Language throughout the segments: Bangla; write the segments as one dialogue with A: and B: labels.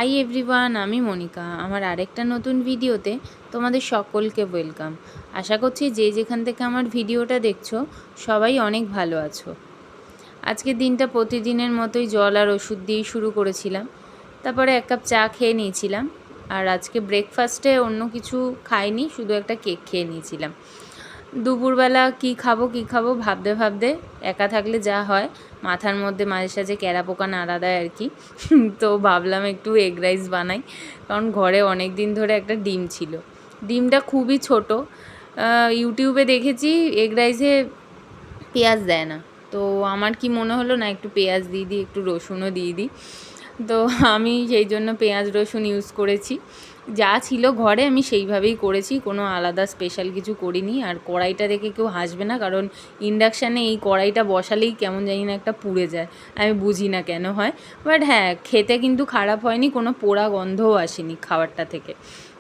A: হাই এভরিওয়ান, আমি মনিকা। আমার আরেকটা নতুন ভিডিওতে তোমাদের সকলকে ওয়েলকাম। আশা করছি যে যেখান থেকে আমার ভিডিওটা দেখছো সবাই অনেক ভালো আছো। আজকের দিনটা প্রতিদিনের মতোই জল আর ওষুধ দিয়েই শুরু করেছিলাম। তারপরে এক কাপ চা খেয়ে নিয়েছিলাম। আর আজকে ব্রেকফাস্টে অন্য কিছু খাইনি, শুধু একটা কেক খেয়ে নিয়েছিলাম। দুপুরবেলা কী খাবো ভাবতে ভাবতে একা থাকলে যা হয়, মাথার মধ্যে মাঝে সাঝে ক্যারাপোকা নাড়া দেয় আর কি। তো ভাবলাম একটু এগ রাইস বানাই, কারণ ঘরে অনেক দিন ধরে একটা ডিম ছিল। ডিমটা খুবই ছোট। ইউটিউবে দেখেছি এগ রাইসে পেঁয়াজ দেয় না। তো আমার কি মনে হলো, না একটু পেঁয়াজ দিয়ে দিই, একটু রসুনও দিয়ে দিই। তো আমি সেই জন্য পেঁয়াজ রসুন ইউজ করেছি। যা ছিল ঘরে আমি সেইভাবেই করেছি, কোনো আলাদা স্পেশাল কিছু করিনি। আর কড়াইটা দেখে কেউ হাসবে না, কারণ ইন্ডাকশানে এই কড়াইটা বসালেই কেমন জানি না একটা পুড়ে যায়। আমি বুঝি না কেন হয়। বাট হ্যাঁ, খেতে কিন্তু খারাপ হয়নি, কোনো পোড়া গন্ধও আসেনি খাবারটা থেকে।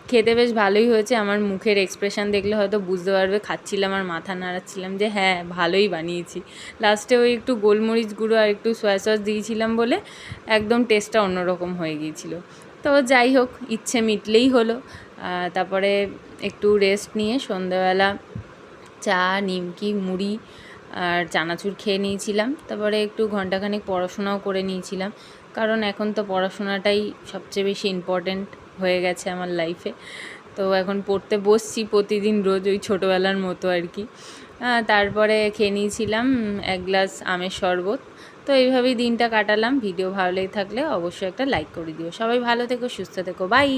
A: খেতে বেশ ভালোই হয়েছে। আমার মুখের এক্সপ্রেশন দেখলে হয়তো বুঝতে পারবে, খাচ্ছিলাম আর মাথা নাড়াচ্ছিলাম যে হ্যাঁ, ভালোই বানিয়েছি। লাস্টে ওই একটু গোলমরিচ গুঁড়ো আর একটু সয়া সস দিয়েছিলাম বলে একদম টেস্টটা অন্যরকম হয়ে গিয়েছিলো। তো যাই হোক, ইচ্ছে মিটলেই হলো। তারপরে একটু রেস্ট নিয়ে সন্ধ্যাবেলা চা, নিমকি, মুড়ি আর চানাচুর খেয়ে নিয়েছিলাম। তারপরে একটু ঘন্টাখানেক পড়াশোনাও করে নিয়েছিলাম, কারণ এখন তো পড়াশোনাটাই সবচেয়ে বেশি ইম্পর্ট্যান্ট হয়ে গেছে আমার লাইফে। তো এখন পড়তে বসছি প্রতিদিন রোজ, ওই ছোটোবেলার মতো আর কি। তারপরে খেয়ে নিয়েছিলাম এক গ্লাস আমের শরবত। তো এইভাবেই দিনটা কাটালাম। ভিডিও ভালো লেগে থাকলে অবশ্যই একটা লাইক করে দিও। সবাই ভালো থেকো, সুস্থ থেকো, বাই।